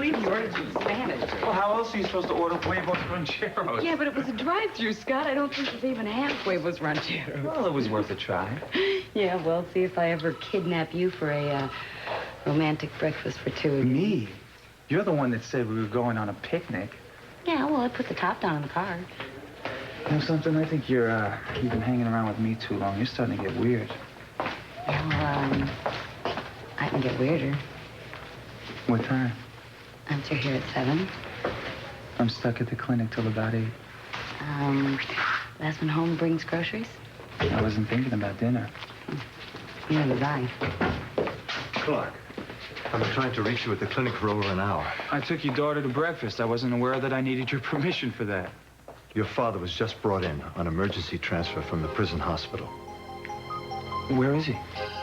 believe you ordered some Spanish. Well, how else are you supposed to order huevos rancheros? Yeah, but it was a drive-through, Scott. I don't think there's even half huevos rancheros. Well, it was worth a try. Yeah, well, see if I ever kidnap you for a romantic breakfast for two of you. Me? You're the one that said we were going on a picnic. Yeah, well, I put the top down on the card. You know something? I think you've been hanging around with me too long. You're starting to get weird. Well, I can get weirder. What time? Aren't you here at 7? I'm stuck at the clinic till about 8. Last one home brings groceries? I wasn't thinking about dinner. Neither was I. Clark, I've been trying to reach you at the clinic for over an hour. I took your daughter to breakfast. I wasn't aware that I needed your permission for that. Your father was just brought in on emergency transfer from the prison hospital. Where is he?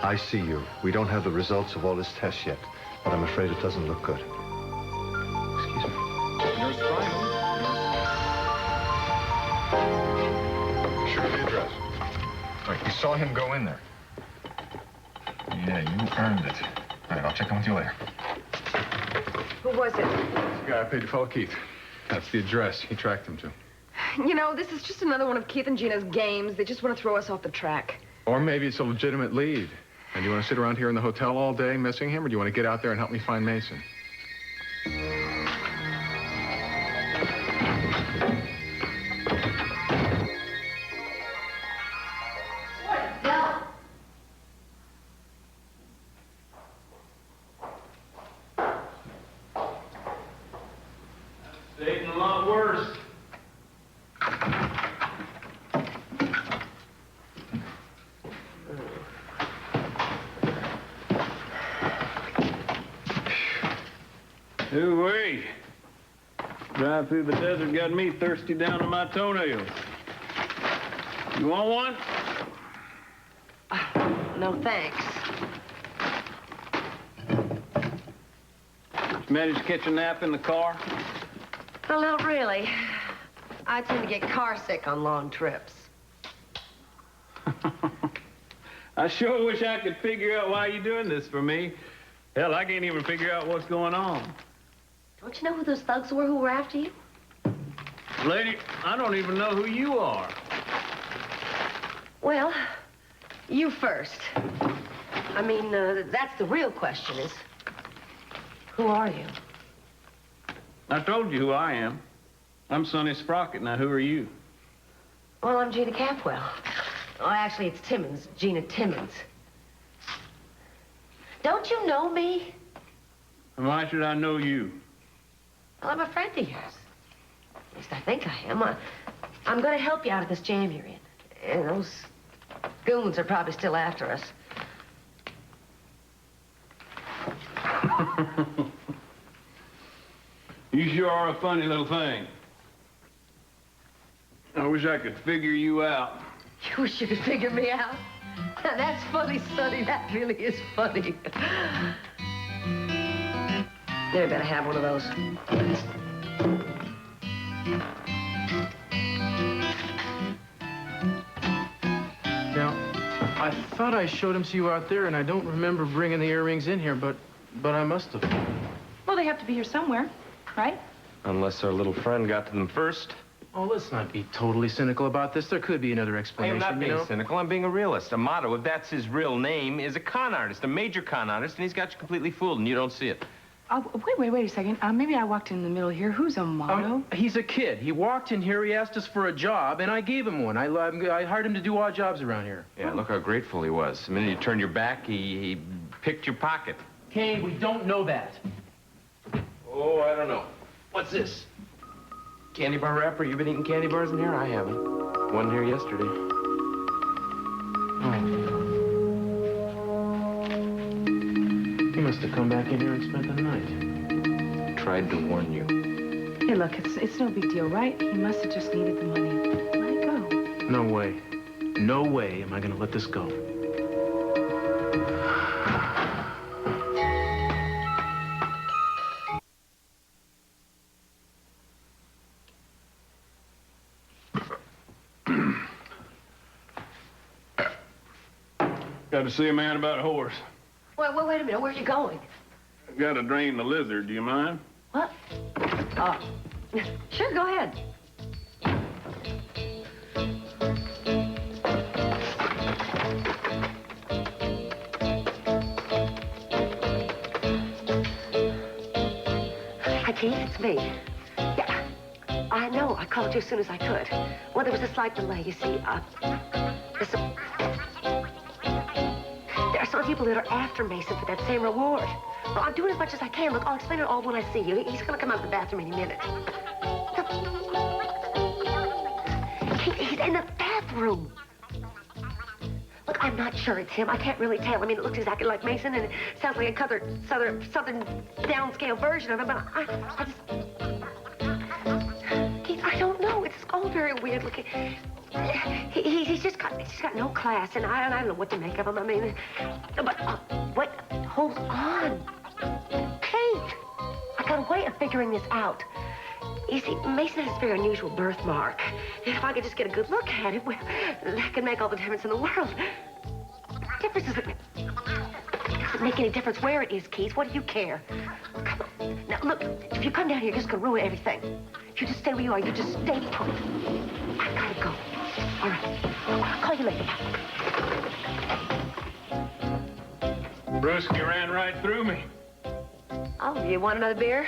ICU. We don't have the results of all his tests yet, but I'm afraid it doesn't look good. Excuse me. Nurse final. Sure the address. All right, you saw him go in there. Yeah, you earned it. All right, I'll check in with you later. Who was it? This guy I paid to follow Keith. That's the address he tracked him to. You know, this is just another one of Keith and Gina's games. They just want to throw us off the track. Or maybe it's a legitimate lead. And you want to sit around here in the hotel all day missing him, or do you want to get out there and help me find Mason? It's a lot worse. Ooh-wee. Drive through the desert got me thirsty down to my toenails. You want one? No, thanks. Managed to catch a nap in the car? Well, not really. I tend to get car sick on long trips. I sure wish I could figure out why you're doing this for me. Hell, I can't even figure out what's going on. Don't you know who those thugs were who were after you? Lady, I don't even know who you are. Well, you first. I mean, that's the real question is, who are you? I told you who I am. I'm Sonny Sprocket. Now, who are you? Well, I'm Gina Capwell. Oh, actually, it's Timmons, Gina Timmons. Don't you know me? And why should I know you? Well, I'm a friend of yours. At least I think I am. I'm going to help you out of this jam you're in. And those goons are probably still after us. You sure are a funny little thing. I wish I could figure you out. You wish you could figure me out? That's funny, Sonny. That really is funny. You better have one of those. Now, I thought I showed them to you out there, and I don't remember bringing the earrings in here, but I must have. Well, they have to be here somewhere, right? Unless our little friend got to them first. Oh, let's not be totally cynical about this. There could be another explanation, I'm not being you know? cynical. I'm being a realist. Amato, if that's his real name, is a con artist, a major con artist, and he's got you completely fooled, and you don't see it. Wait a second. Maybe I walked in the middle here. Who's Amato? He's a kid. He walked in here, he asked us for a job, and I gave him one. I hired him to do odd jobs around here. Yeah, look how grateful he was. The minute you turned your back, he picked your pocket. Hey, we don't know that. Oh, I don't know. What's this? Candy bar wrapper? You've been eating candy bars in here? I haven't. One here yesterday. Oh. He must have come back in here and spent the night. Tried to warn you. Hey, look, it's no big deal, right? He must have just needed the money. Let it go. No way. No way am I going to let this go. Got to see a man about a horse. Well, wait a minute. Where are you going? Got to drain the lizard. Do you mind? What? Sure, go ahead. Hi, Keith, it's me. Yeah, I know. I called you as soon as I could. Well, there was a slight delay. You see, there are some people that are after Mason for that same reward. Well, I'm doing as much as I can. Look, I'll explain it all when I see you. He's going to come out of the bathroom any minute. He's in the bathroom. Look, I'm not sure it's him. I can't really tell. I mean, it looks exactly like Mason, and it sounds like a southern downscale version of him, but I just... Keith, I don't know. It's all very weird looking. He's just got no class, and I don't know what to make of him. I mean, but wait, hold on. Kate, I got a way of figuring this out. You see, Mason has a very unusual birthmark. If I could just get a good look at it, well, that could make all the difference in the world. Difference doesn't make any difference where it is, Keith. What do you care? Come on. Now, look, if you come down here, you're just going to ruin everything. If you just stay where you are, you just stay put. I gotta go. All right. I'll call you later. Brewski ran right through me. Oh, you want another beer?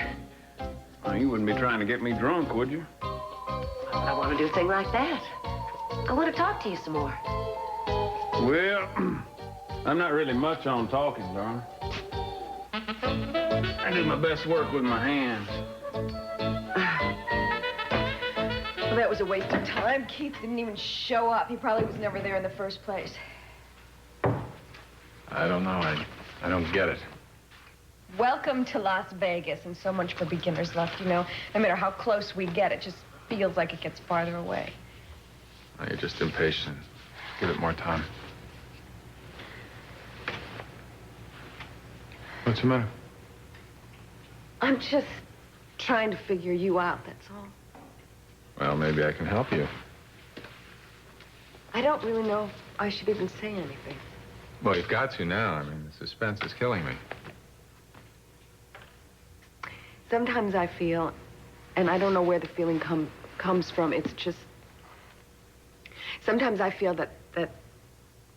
Well, you wouldn't be trying to get me drunk, would you? I want to do a thing like that. I want to talk to you some more. Well, I'm not really much on talking, darling. I do my best work with my hands. Well, that was a waste of time. Keith didn't even show up. He probably was never there in the first place. I don't know. I don't get it. Welcome to Las Vegas, and so much for beginner's luck, you know. No matter how close we get, it just feels like it gets farther away. Oh, you're just impatient. Give it more time. What's the matter? I'm just trying to figure you out, that's all. Well, maybe I can help you. I don't really know if I should even say anything. Well, you've got to now. I mean, the suspense is killing me. Sometimes I feel, and I don't know where the feeling comes from, it's just... Sometimes I feel that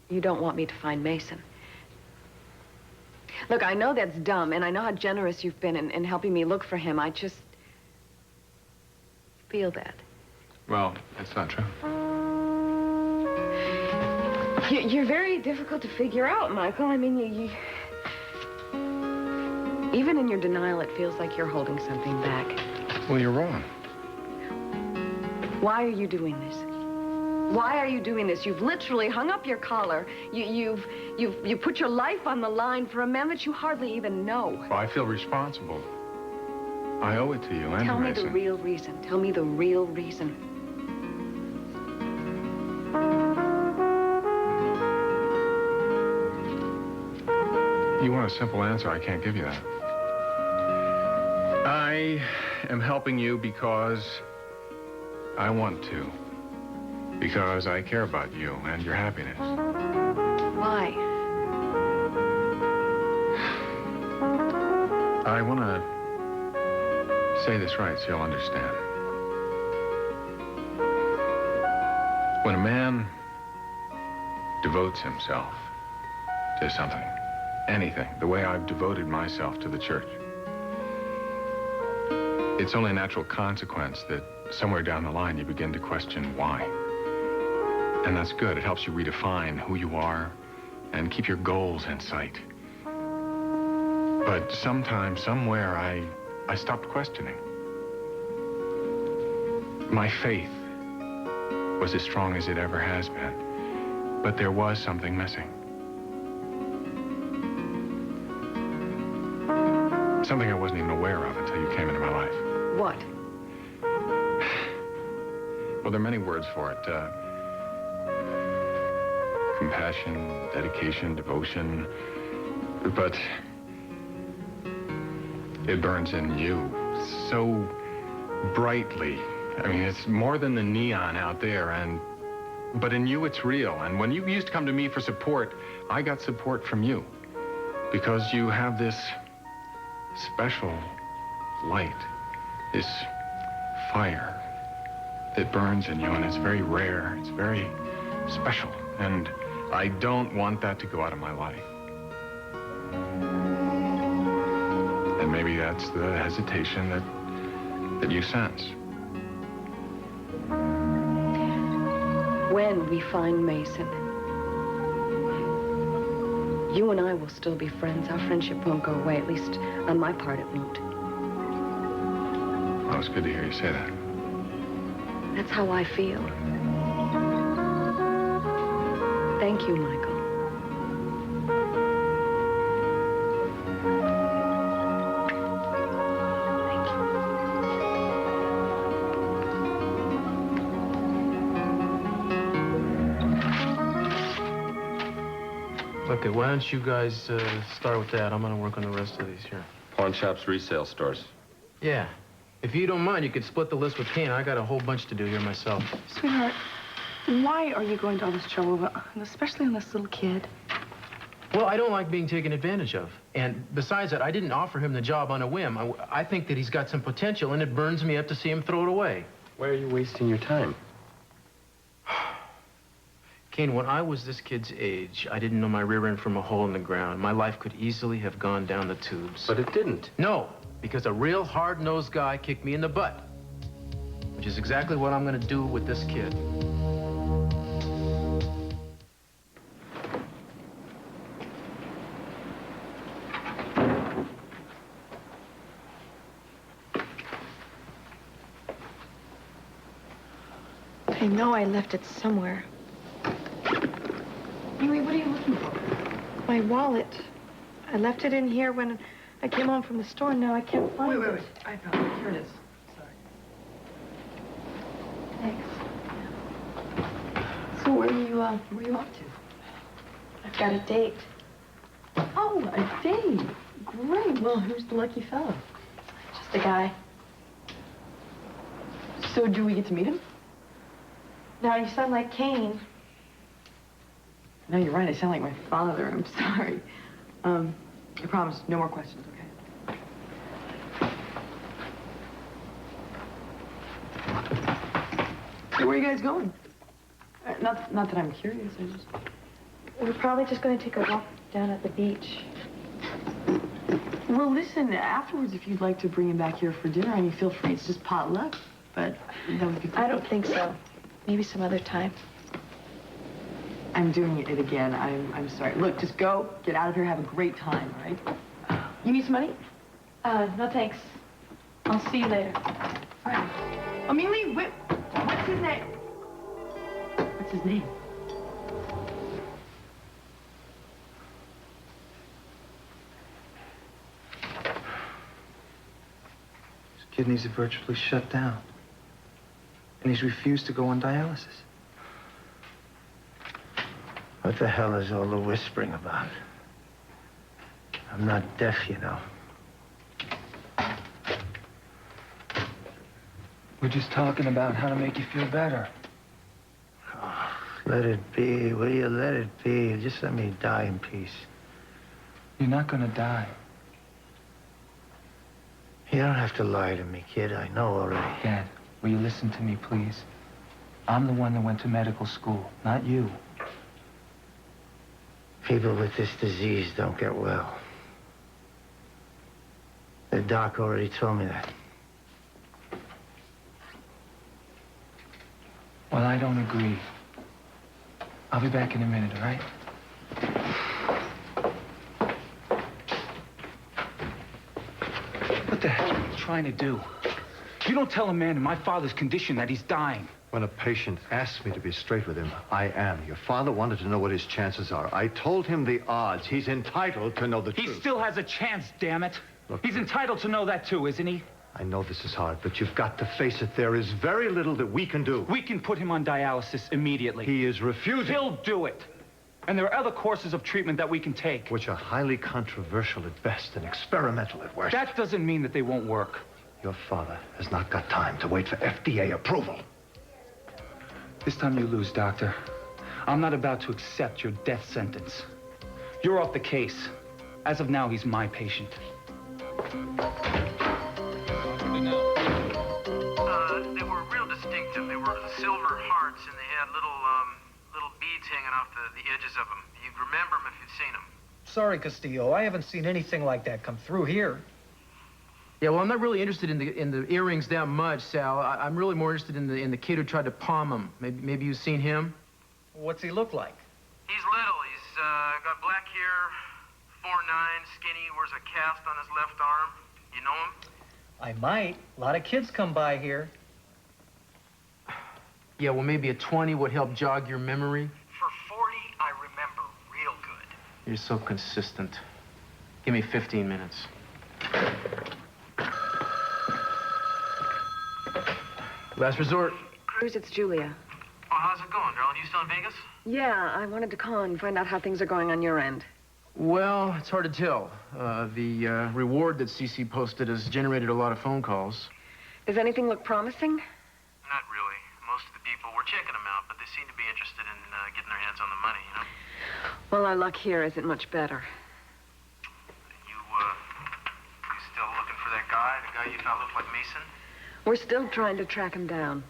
you don't want me to find Mason. Look, I know that's dumb, and I know how generous you've been in helping me look for him. I just feel that. Well, it's not true. You're very difficult to figure out, Michael. I mean, you... Even in your denial, it feels like you're holding something back. Well, you're wrong. Why are you doing this? Why are you doing this? You've literally hung up your collar. You've put your life on the line for a man that you hardly even know. Well, I feel responsible. I owe it to you and Tell me Mason. the real reason. Tell me the real reason. You want a simple answer, I can't give you that. I am helping you because I want to. Because I care about you and your happiness. Why? I want to say this right so you'll understand. When a man devotes himself to something, anything, the way I've devoted myself to the church, it's only a natural consequence that somewhere down the line you begin to question why. And that's good. It helps you redefine who you are and keep your goals in sight. But sometime, somewhere, I stopped questioning. My faith was as strong as it ever has been, but there was something missing. Something I wasn't even aware of until you came into my life. What? Well, there are many words for it. Compassion, dedication, devotion. But it burns in you so brightly. I mean, it's more than the neon out there, but in you it's real. And when you used to come to me for support, I got support from you. Because you have this special light this fire that burns in you, and it's very rare. It's very special, and I don't want that to go out of my life. And maybe that's the hesitation that you sense. When we find Mason, you and I will still be friends. Our friendship won't go away. At least on my part, it won't. Well, it's good to hear you say that. That's how I feel. Thank you, Michael. Thank you. Okay, why don't you guys start with that? I'm gonna work on the rest of these here. Pawn shops, resale stores. Yeah. If you don't mind, you could split the list with Kane. I got a whole bunch to do here myself. Sweetheart, why are you going to all this trouble, and especially on this little kid? Well, I don't like being taken advantage of. And besides that, I didn't offer him the job on a whim. I think that he's got some potential, and it burns me up to see him throw it away. Why are you wasting your time? Kane, when I was this kid's age, I didn't know my rear end from a hole in the ground. My life could easily have gone down the tubes. But it didn't. No, because a real hard-nosed guy kicked me in the butt, which is exactly what I'm gonna do with this kid. I know I left it somewhere. Anyway, what are you looking for? My wallet. I left it in here when I came home from the store, and now I can't find it. Wait. I found it. Here it is. Sorry. Thanks. So where are you off to? I've got a date. Oh, a date. Great. Well, who's the lucky fellow? Just a guy. So do we get to meet him? Now, you sound like Kane. No, you're right. I sound like my father. I'm sorry. I promise, no more questions, okay? So where are you guys going? Not that I'm curious, I just... We're probably just going to take a walk down at the beach. Well, listen, afterwards, if you'd like to bring him back here for dinner, I mean, feel free. It's just potluck, but that would be... I don't think so. Maybe some other time. I'm doing it again. I'm sorry. Look, just go, get out of here, have a great time, all right? You need some money? No thanks. I'll see you later. All right. Amelie, what's his name? What's his name? His kidneys are virtually shut down. And he's refused to go on dialysis. What the hell is all the whispering about? I'm not deaf, you know. We're just talking about how to make you feel better. Oh, let it be, will you? Let it be. Just let me die in peace. You're not gonna die. You don't have to lie to me, kid. I know already. Dad, will you listen to me, please? I'm the one that went to medical school, not you. People with this disease don't get well. The doc already told me that. Well, I don't agree. I'll be back in a minute, all right? What the hell are you trying to do? You don't tell a man in my father's condition that he's dying. When a patient asks me to be straight with him, I am. Your father wanted to know what his chances are. I told him the odds. He's entitled to know the truth. He still has a chance, damn it. Look, he's entitled to know that too, isn't he? I know this is hard, but you've got to face it. There is very little that we can do. We can put him on dialysis immediately. He is refusing. He'll do it. And there are other courses of treatment that we can take. Which are highly controversial at best and experimental at worst. That doesn't mean that they won't work. Your father has not got time to wait for FDA approval. This time you lose, Doctor. I'm not about to accept your death sentence. You're off the case. As of now, he's my patient. darts, and they had little beads hanging off the edges of them. You'd remember them if you'd seen them. Sorry, Castillo. I haven't seen anything like that come through here. Yeah, well, I'm not really interested in the earrings that much, Sal. I'm really more interested in the kid who tried to palm them. Maybe you've seen him? What's he look like? He's little. He's got black hair, 4'9", skinny, wears a cast on his left arm. You know him? I might. A lot of kids come by here. Yeah, well, maybe a 20 would help jog your memory. For 40, I remember real good. You're so consistent. Give me 15 minutes. Last resort. Cruz, it's Julia. Oh, how's it going, darling? You still in Vegas? Yeah, I wanted to call and find out how things are going on your end. Well, it's hard to tell. The reward that CC posted has generated a lot of phone calls. Does anything look promising? Not really. Most of the people, we're checking them out, but they seem to be interested in getting their hands on the money, you know? Well, our luck here isn't much better. You still looking for that guy? The guy you thought looked like Mason? We're still trying to track him down.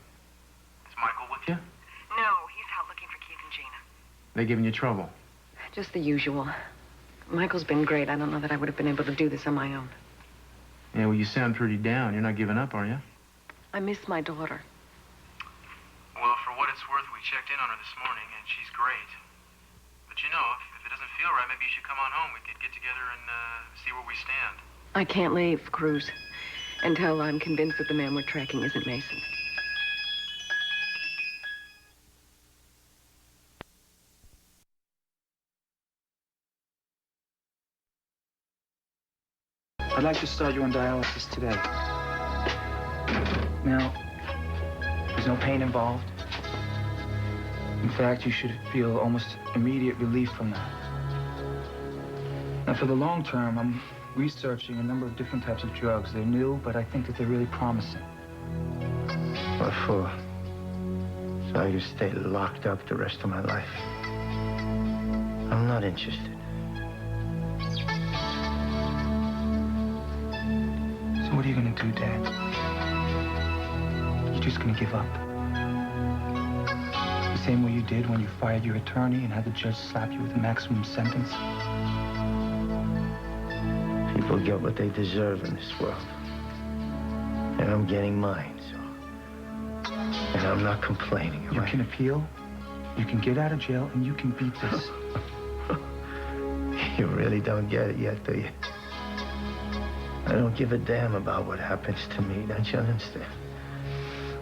Is Michael with you? No, he's out looking for Keith and Gina. They giving you trouble? Just the usual. Michael's been great. I don't know that I would have been able to do this on my own. Yeah, well, you sound pretty down. You're not giving up, are you? I miss my daughter. Well, for what it's worth, we checked in on her this morning, and she's great. But you know, if it doesn't feel right, maybe you should come on home. We could get together and see where we stand. I can't leave, Cruz, until I'm convinced that the man we're tracking isn't Mason. I'd like to start you on dialysis today. Now, there's no pain involved. In fact, you should feel almost immediate relief from that. Now, for the long term, I'm researching a number of different types of drugs. They're new, but I think that they're really promising. What for? So I can stay locked up the rest of my life? I'm not interested. So what are you gonna do, Dad? You're just gonna give up? The same way you did when you fired your attorney and had the judge slap you with a maximum sentence? People get what they deserve in this world. And I'm getting mine, so... And I'm not complaining, am I? You can appeal, you can get out of jail, and you can beat this. You really don't get it yet, do you? I don't give a damn about what happens to me, don't you understand?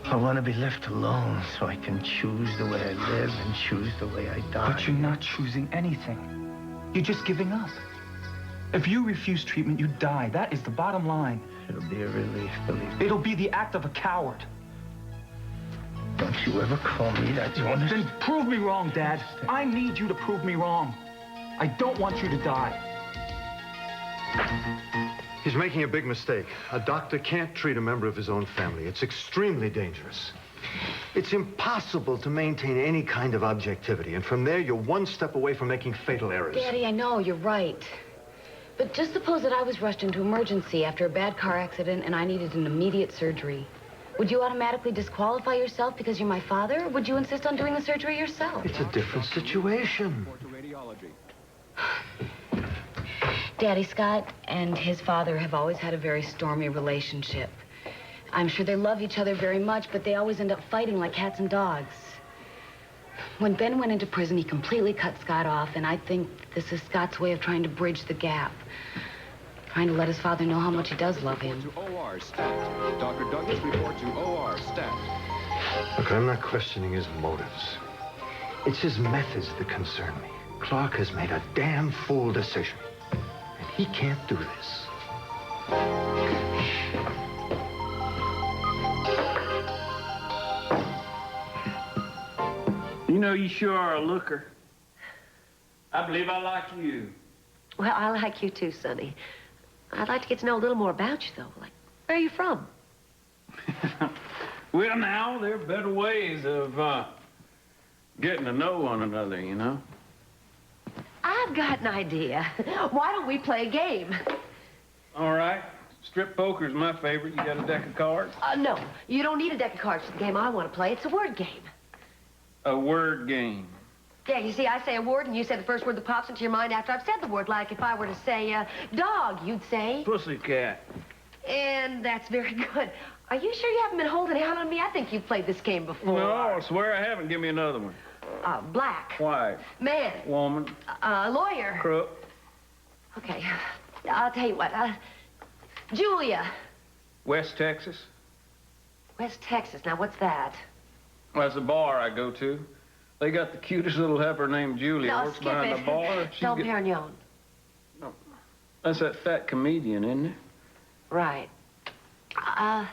I want to be left alone so I can choose the way I live and choose the way I die. But you're not choosing anything. You're just giving up. If you refuse treatment, you die. That is the bottom line. It'll be a relief, believe me. It'll be the act of a coward. Don't you ever call me that, you understand? Then prove me wrong, Dad. I need you to prove me wrong. I don't want you to die. He's making a big mistake. A doctor can't treat a member of his own family. It's extremely dangerous. It's impossible to maintain any kind of objectivity, and from there, you're one step away from making fatal errors. Daddy, I know, you're right. But just suppose that I was rushed into emergency after a bad car accident and I needed an immediate surgery. Would you automatically disqualify yourself because you're my father, or would you insist on doing the surgery yourself? It's a different situation. Daddy, Scott and his father have always had a very stormy relationship. I'm sure they love each other very much, but they always end up fighting like cats and dogs. When Ben went into prison, he completely cut Scott off, and I think this is Scott's way of trying to bridge the gap. Trying to let his father know how much he does love him. OR staff. Dr. Douglas, report to OR staff. Look, I'm not questioning his motives. It's his methods that concern me. Clark has made a damn fool decision. And he can't do this. You know, you sure are a looker. I believe I like you. Well, I like you too, Sonny. I'd like to get to know a little more about you, though. Like, where are you from? Well, now, there are better ways of getting to know one another, you know? I've got an idea. Why don't we play a game? All right. Strip poker's my favorite. You got a deck of cards? No, you don't need a deck of cards for the game I want to play. It's a word game. A word game. Yeah, you see, I say a word, and you say the first word that pops into your mind after I've said the word. Like if I were to say, dog, you'd say... Pussycat. And that's very good. Are you sure you haven't been holding out on me? I think you've played this game before. No, I swear I haven't. Give me another one. Black. White. Man. Woman. Lawyer. Crook. Okay, I'll tell you what. Julia. West Texas. West Texas. Now, what's that? Well, that's a bar I go to. They got the cutest little heifer named Julia. No, Works skip behind it. the bar. Dom Perignon. No, that's that fat comedian, isn't it? Right. I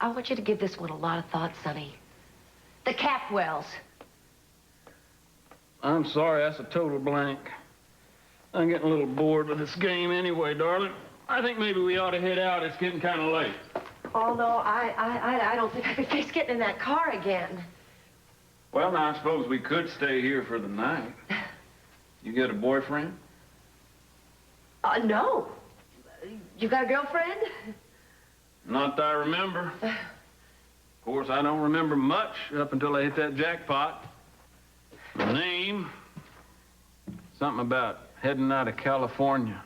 want you to give this one a lot of thought, Sonny. The Capwells. I'm sorry, that's a total blank. I'm getting a little bored with this game anyway, darling. I think maybe we ought to head out. It's getting kind of late. Oh, no, I don't think I could face getting in that car again. Well, now, I suppose we could stay here for the night. You got a boyfriend? No. You got a girlfriend? Not that I remember. Of course, I don't remember much up until I hit that jackpot. My name, something about heading out of California.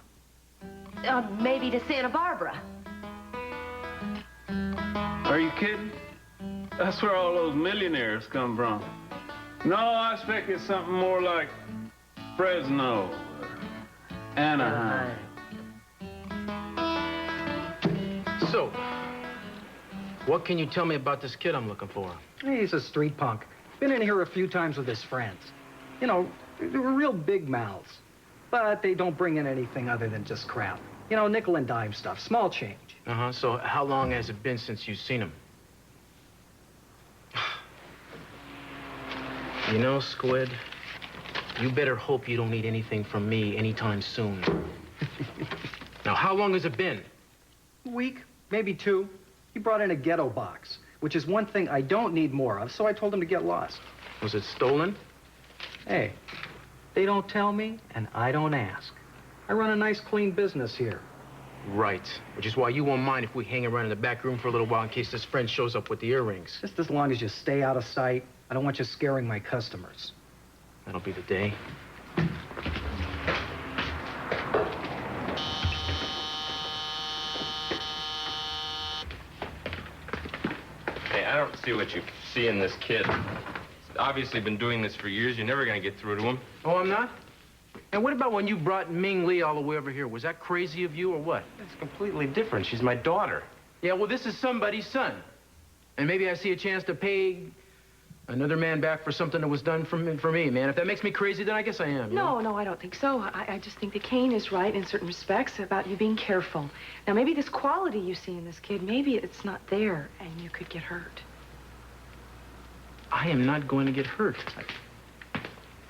Maybe to Santa Barbara. Are you kidding? That's where all those millionaires come from. No, I expect it's something more like Fresno or Anaheim. So, what can you tell me about this kid I'm looking for? He's a street punk. Been in here a few times with his friends. You know, they were real big mouths. But they don't bring in anything other than just crap. You know, nickel and dime stuff, small change. Uh-huh, so how long has it been since you've seen him? You know, Squid, you better hope you don't need anything from me anytime soon. Now, how long has it been? A week, maybe 2. He brought in a ghetto box, which is one thing I don't need more of, so I told him to get lost. Was it stolen? Hey, they don't tell me, and I don't ask. I run a nice, clean business here. Right, which is why you won't mind if we hang around in the back room for a little while in case this friend shows up with the earrings. Just as long as you stay out of sight. I don't want you scaring my customers. That'll be the day. Hey, I don't see what you see in this kid. He's obviously been doing this for years. You're never gonna get through to him. Oh, I'm not? And what about when you brought Ming Lee all the way over here? Was that crazy of you or what? It's completely different. She's my daughter. Yeah, well, this is somebody's son. And maybe I see a chance to pay another man back for something that was done for me, man. If that makes me crazy, then I guess I am. You know? No, I don't think so. I just think that Kane is right in certain respects about you being careful. Now, maybe this quality you see in this kid, maybe it's not there, and you could get hurt. I am not going to get hurt.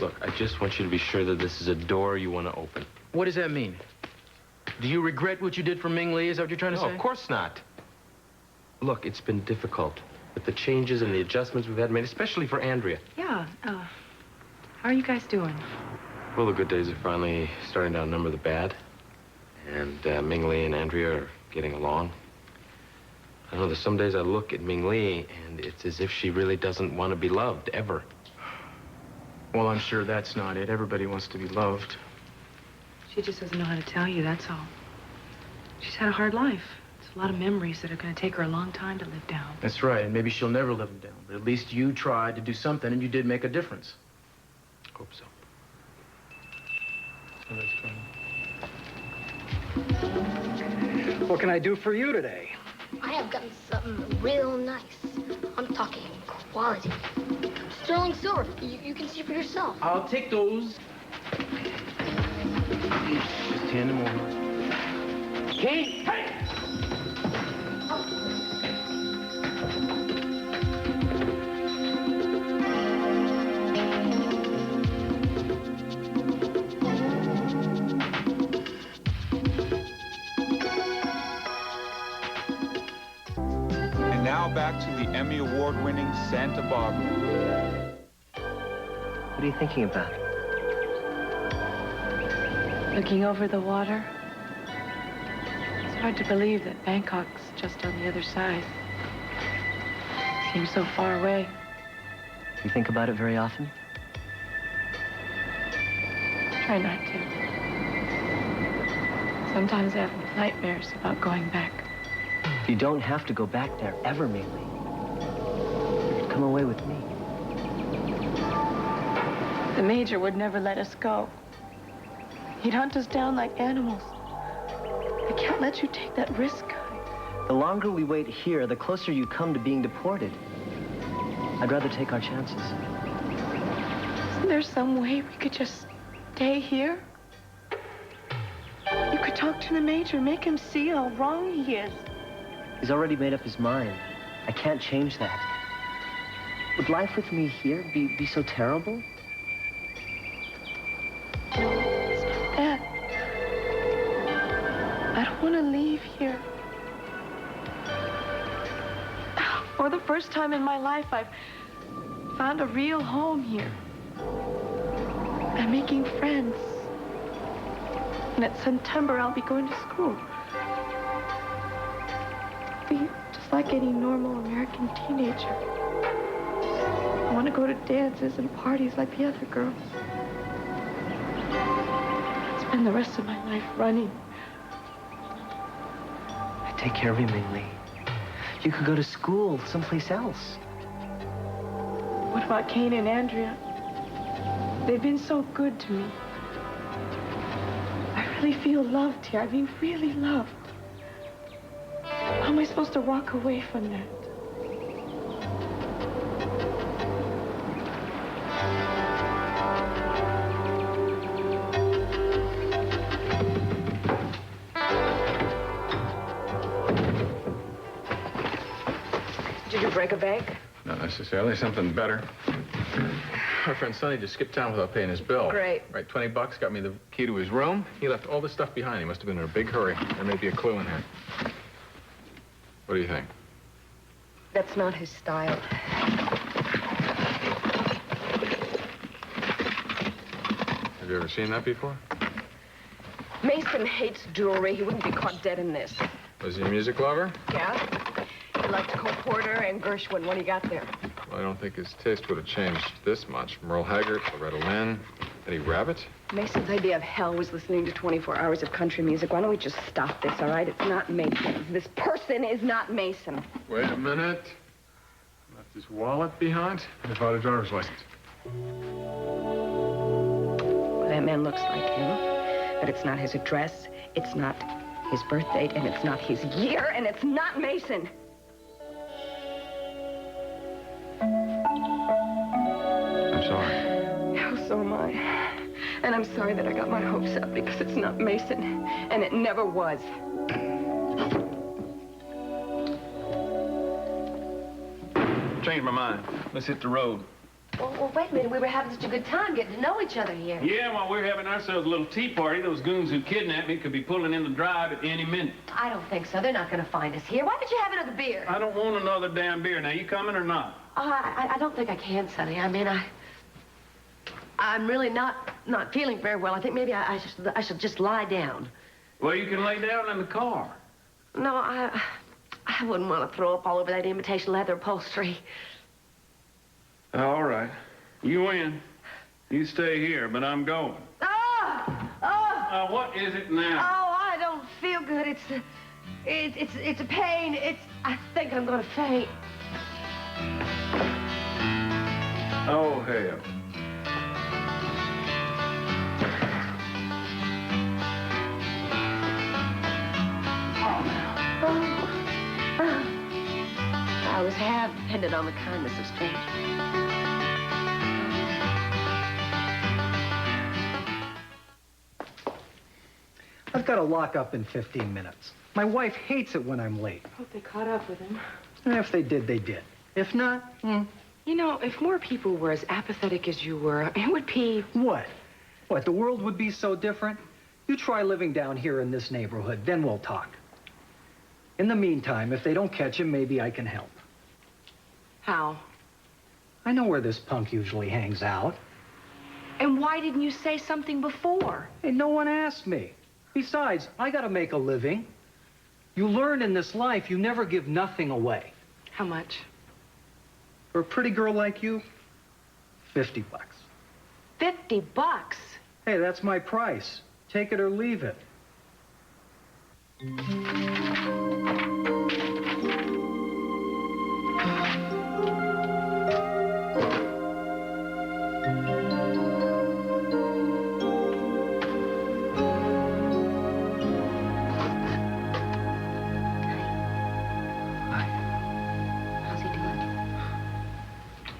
Look, I just want you to be sure that this is a door you want to open. What does that mean? Do you regret what you did for Ming Lee? Is that what you're trying to say? No, of course not. Look, it's been difficult with the changes and the adjustments we've had to make, especially for Andrea. Yeah, how are you guys doing? Well, the good days are finally starting to outnumber the bad. And Ming Lee and Andrea are getting along. I know there's some days I look at Ming Lee, and it's as if she really doesn't want to be loved, ever. Well, I'm sure that's not it. Everybody wants to be loved. She just doesn't know how to tell you, that's all. She's had a hard life. It's a lot of memories that are going to take her a long time to live down. That's right, and maybe she'll never live them down. But at least you tried to do something, and you did make a difference. Hope so. What can I do for you today? I have gotten something real nice. I'm talking quality. Sterling silver. You can see for yourself. I'll take those. Just hand them over. Kate! Hey! And now back to the Emmy Award-winning Santa-Barbara. What are you thinking about? Looking over the water. It's hard to believe that Bangkok's just on the other side. Seems so far away. you think about it very often? Try not to. Sometimes I have nightmares about going back. You don't have to go back there ever, Mingli. You could come away with me. The Major would never let us go. He'd hunt us down like animals. I can't let you take that risk. The longer we wait here, the closer you come to being deported. I'd rather take our chances. Isn't there some way we could just stay here? You could talk to the Major, make him see how wrong he is. He's already made up his mind. I can't change that. Would life with me here be so terrible? It's not that. I don't want to leave here. For the first time in my life, I've found a real home here. I'm making friends. And at September, I'll be going to school. I'll be just like any normal American teenager. I want to go to dances and parties like the other girls. I'll spend the rest of my life running. I take care of you, Mingli. You could go to school someplace else. What about Kane and Andrea? They've been so good to me. I really feel loved here. I mean, really loved. How am I supposed to walk away from that? Did you break a bank? Not necessarily. Something better. Our friend Sonny just skipped town without paying his bill. Great. Right, 20 bucks, got me the key to his room. He left all this stuff behind. He must have been in a big hurry. There may be a clue in here. What do you think? That's not his style. Have you ever seen that before? Mason hates jewelry. He wouldn't be caught dead in this. Was he a music lover? Yeah? He liked Cole Porter and Gershwin. What do you got there? Well, I don't think his taste would have changed this much. Merle Haggard, Loretta Lynn, Eddie Rabbitt. Mason's idea of hell was listening to 24 hours of country music. Why don't we just stop this, all right? It's not Mason. This person is not Mason. Wait a minute. Left his wallet behind. Without a driver's license. Well, that man looks like him, but it's not his address, it's not his birth date, and it's not his year, and it's not Mason. I'm sorry. Oh, so am I. And I'm sorry that I got my hopes up because it's not Mason, and it never was. Changed my mind. Let's hit the road. Well, wait a minute. We were having such a good time getting to know each other here. Yeah, while we're having ourselves a little tea party, those goons who kidnapped me could be pulling in the drive at any minute. I don't think so. They're not going to find us here. Why don't you have another beer? I don't want another damn beer. Now, you coming or not? I don't think I can, Sonny. I mean, I'm really not feeling very well. I think maybe I should just lie down. Well, you can lay down in the car. No, I wouldn't want to throw up all over that imitation leather upholstery. All right. You win. You stay here, but I'm going. What is it now? Oh, I don't feel good. It's a pain. I think I'm going to faint. Oh, hell. I was half dependent on the kindness of strangers. I've got to lock up in 15 minutes. My wife hates it when I'm late. Hope they caught up with him. And if they did, they did. If not, You know, if more people were as apathetic as you were, it would be... What? What, the world would be so different? You try living down here in this neighborhood, then we'll talk. In the meantime, if they don't catch him, maybe I can help. How? I know where this punk usually hangs out. And why didn't you say something before? Hey, no one asked me. Besides, I gotta make a living. You learn in this life, you never give nothing away. How much? For a pretty girl like you, $50. 50 bucks? Hey, that's my price. Take it or leave it.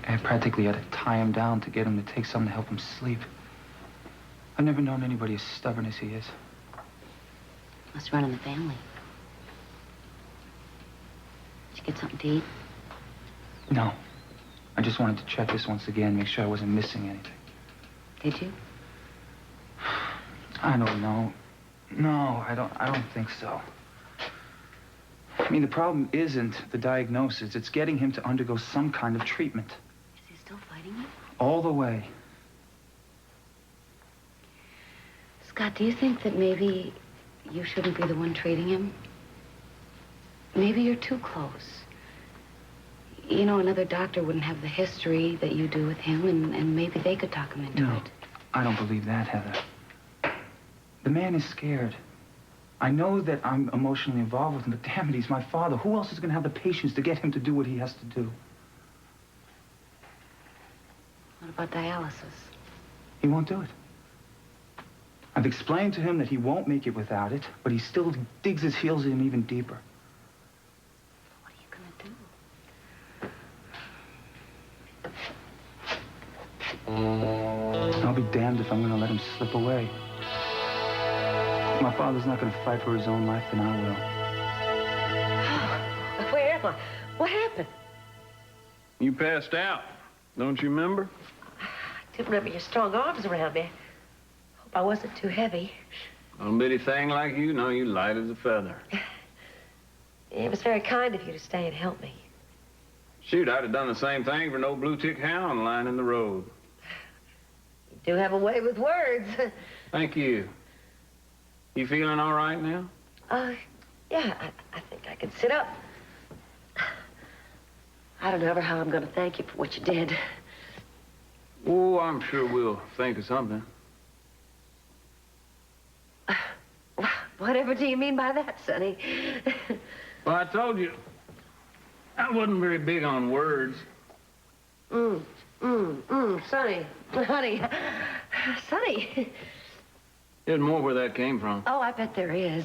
I practically had to tie him down to get him to take something to help him sleep. I've never known anybody as stubborn as he is. Must run in the family. Did you get something to eat? No. I just wanted to check this once again, make sure I wasn't missing anything. Did you? I don't know. No, I don't think so. I mean, the problem isn't the diagnosis. It's getting him to undergo some kind of treatment. Is he still fighting you? All the way. Scott, do you think that maybe you shouldn't be the one treating him? Maybe you're too close. You know, another doctor wouldn't have the history that you do with him, and maybe they could talk him into it. I don't believe that, Heather. The man is scared. I know that I'm emotionally involved with him, but damn it, he's my father. Who else is going to have the patience to get him to do what he has to do? What about dialysis? He won't do it. I've explained to him that he won't make it without it, but he still digs his heels in even deeper. What are you going to do? I'll be damned if I'm going to let him slip away. If my father's not going to fight for his own life, then I will. Where am I? What happened? You passed out. Don't you remember? I do remember your strong arms around me. Hope I wasn't too heavy. Little bitty thing like you, no, you light as a feather. It was very kind of you to stay and help me. Shoot, I'd have done the same thing for no blue-tick hound lining the road. You do have a way with words. Thank you. You feeling all right now? Yeah, I think I can sit up. I don't know ever how I'm going to thank you for what you did. Oh, I'm sure we'll think of something. Whatever do you mean by that, Sonny? Well, I told you, I wasn't very big on words. Sonny, honey, Sonny. There's more where that came from. Oh, I bet there is.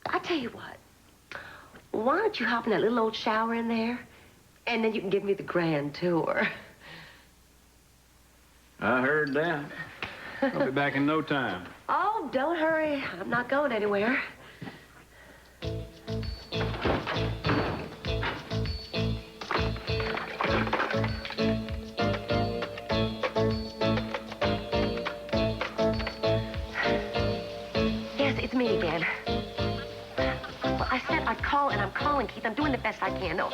I tell you what, why don't you hop in that little old shower in there, and then you can give me the grand tour. I heard that. I'll be back in no time. Oh, don't hurry. I'm not going anywhere. Yes, it's me again. Well, I said I'd call, and I'm calling, Keith. I'm doing the best I can. No,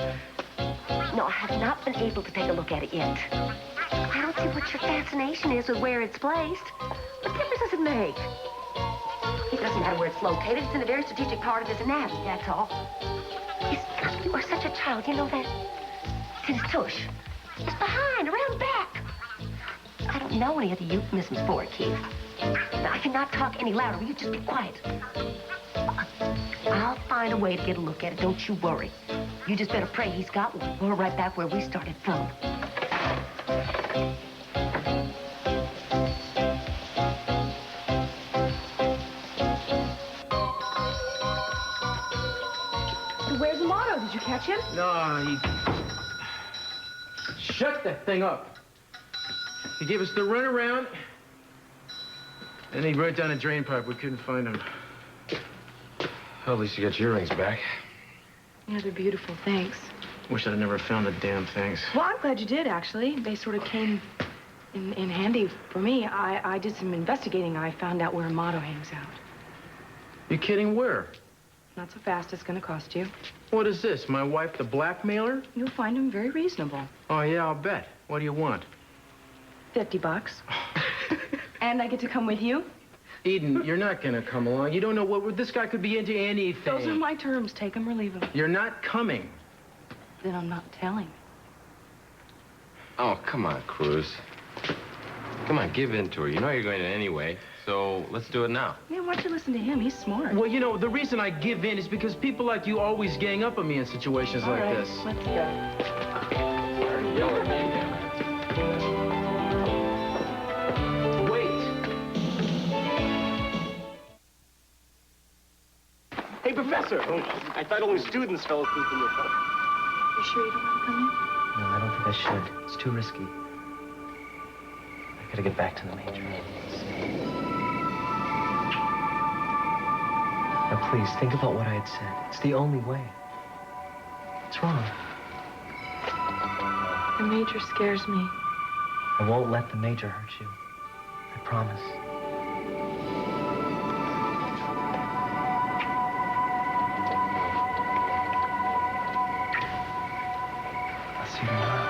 I have not been able to take a look at it yet. I don't see what your fascination is with where it's placed. What difference does it make? It doesn't matter where it's located. It's in a very strategic part of his anatomy, that's all. You are such a child. You know that? It's in his tush. It's behind, around back. I don't know any other euphemisms for it, Keith. Now, I cannot talk any louder. Will you just be quiet? I'll find a way to get a look at it. Don't you worry. You just better pray he's got one. We're right back where we started from. Where's Amato? Did you catch him? No, he... Shut that thing up. He gave us the runaround, and he broke down a drain pipe. We couldn't find him. Well, at least you got your rings back. Yeah, they're beautiful, thanks. Wish I'd never found the damn things. Well, I'm glad you did, actually. They sort of came in handy for me. I did some investigating. I found out where Amato hangs out. You kidding? Where? Not so fast. It's going to cost you. What is this? My wife, the blackmailer? You'll find him very reasonable. Oh, yeah, I'll bet. What do you want? $50. And I get to come with you? Eden, you're not going to come along. You don't know what... This guy could be into anything. Those are my terms. Take them or leave them. You're not coming. Then I'm not telling. Oh, come on, Cruz. Come on, give in to her. You know you're going to anyway, so let's do it now. Yeah, why don't you listen to him? He's smart. Well, you know, the reason I give in is because people like you always gang up on me in situations like this. Let's go. Yell at me again. Hey, Professor! I thought only students fell asleep in your phone. You sure you don't want to come in? No, I don't think I should. It's too risky. I gotta get back to the major. Now, please, think about what I had said. It's the only way. What's wrong? The major scares me. I won't let the major hurt you. I promise. I'll see you tomorrow.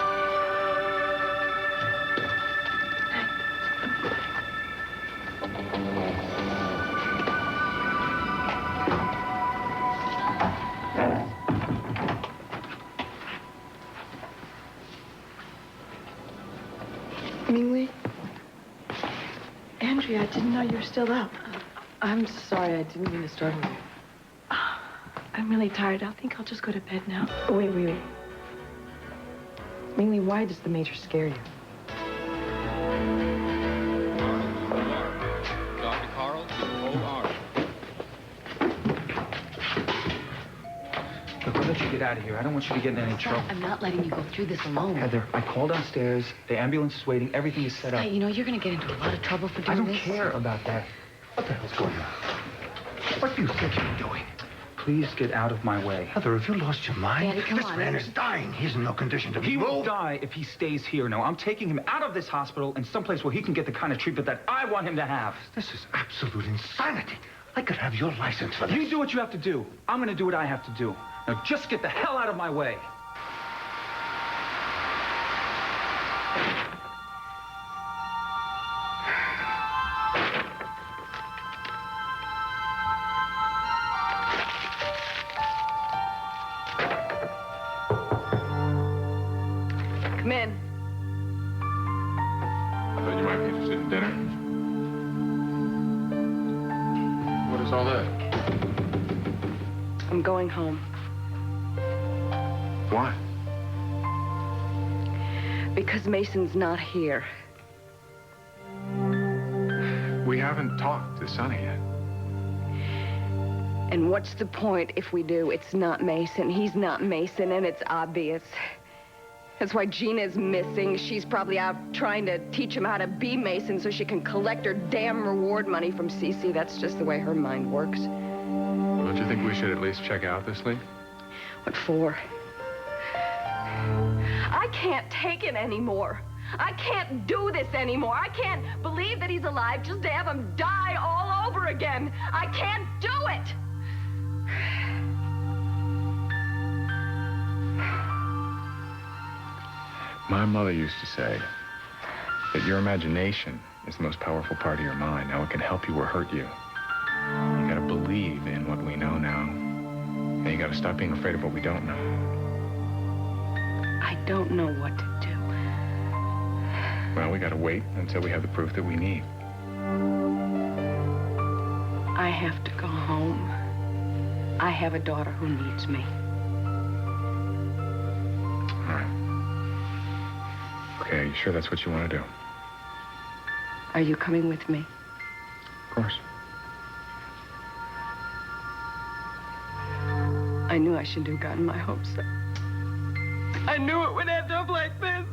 Mingli? Andrea, I didn't know you were still up. I'm sorry, I didn't mean to startle you. I'm really tired. I think I'll just go to bed now. Wait. Mingli, why does the major scare you? Dr. Carl to OR. Look, I'll let you get out of here. I don't want you to get in any trouble. I'm not letting you go through this alone. Heather, I called downstairs. The ambulance is waiting. Everything is set up. Hey, you know, you're going to get into a lot of trouble for doing I don't this. care about that. What the hell's going on? What do you think you're doing? Please get out of my way. Heather, have you lost your mind? Daddy, come this on. man is dying. He's in no condition to be He moved. will die if he stays here. No, I'm taking him out of this hospital and someplace where he can get the kind of treatment that I want him to have. This is absolute insanity. I could have your license for this. You do what you have to do. I'm going to do what I have to do. Now, just get the hell out of my way. Come in. I thought you might be interested in dinner. What is all that? I'm going home. Why? Because Mason's not here. We haven't talked to Sonny yet. And what's the point if we do? It's not Mason. He's not Mason, and it's obvious. That's why Gina's missing. She's probably out trying to teach him how to be Mason so she can collect her damn reward money from Cece. That's just the way her mind works. Don't you think we should at least check out this league? What for? I can't take it anymore. I can't do this anymore. I can't believe that he's alive just to have him die all over again. I can't do it. My mother used to say that your imagination is the most powerful part of your mind. Now, it can help you or hurt you. You gotta believe in what we know now. And you gotta stop being afraid of what we don't know. I don't know what to do. Well, we gotta wait until we have the proof that we need. I have to go home. I have a daughter who needs me. All right. Okay, are you sure that's what you want to do? Are you coming with me? Of course. I knew I shouldn't have gotten my hopes up. I knew it would end up like this.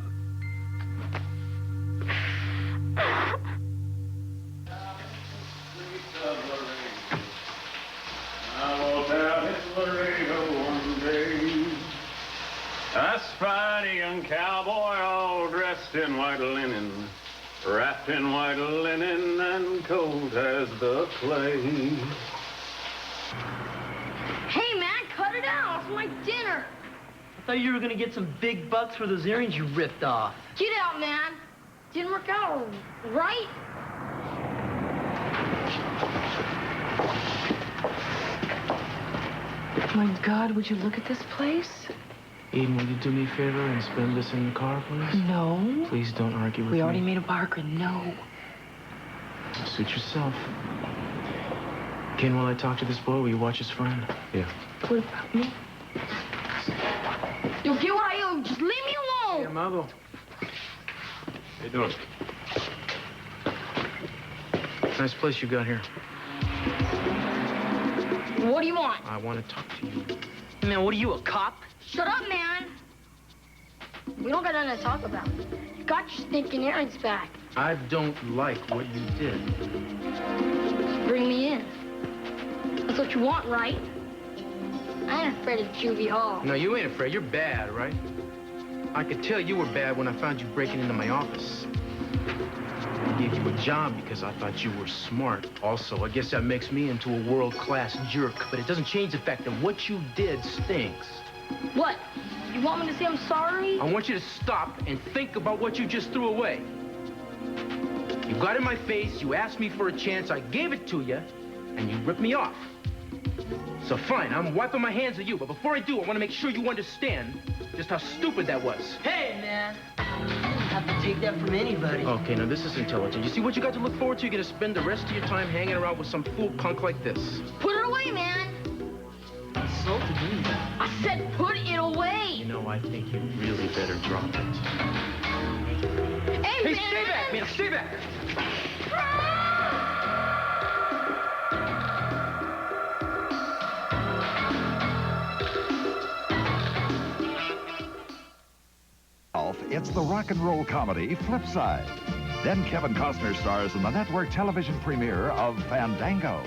I spied a young cowboy all dressed in white linen, wrapped in white linen and cold as the clay. Hey, man, cut it out. It's my dinner. I thought you were gonna get some big bucks for those earrings you ripped off. Get out, man. Didn't work out, right? My God, would you look at this place? Eden, will you do me a favor and spend this in the car, please? No. Please don't argue with me. We already made a bargain. No. Suit yourself. Ken, while I talk to this boy, will you watch his friend? Yeah. What about me? You'll get what I owe. Just leave me alone. Hey, Amado. How you doing? Nice place you got here. What do you want? I want to talk to you. Man, what are you, a cop? Shut up, man. We don't got nothing to talk about. You got your stinking earrings back. I don't like what you did. Bring me in. That's what you want, right? I ain't afraid of juvie hall. No, you ain't afraid. You're bad, right? I could tell you were bad when I found you breaking into my office. I gave you a job because I thought you were smart. Also, I guess that makes me into a world-class jerk, but it doesn't change the fact that what you did stinks. What? You want me to say I'm sorry? I want you to stop and think about what you just threw away. You got in my face, you asked me for a chance, I gave it to you, and you ripped me off. So fine, I'm wiping my hands of you, but before I do, I want to make sure you understand just how stupid that was. Hey, man. You don't have to take that from anybody. Okay, now this is intelligent. You see what you got to look forward to? You're going to spend the rest of your time hanging around with some fool punk like this. Put it away, man. Insulted me. I said put it away. You know, I think you really better drop it. Hey, Hey, man. stay back, man, stay back. It's the rock and roll comedy Flipside. Then Kevin Costner stars in the network television premiere of Fandango.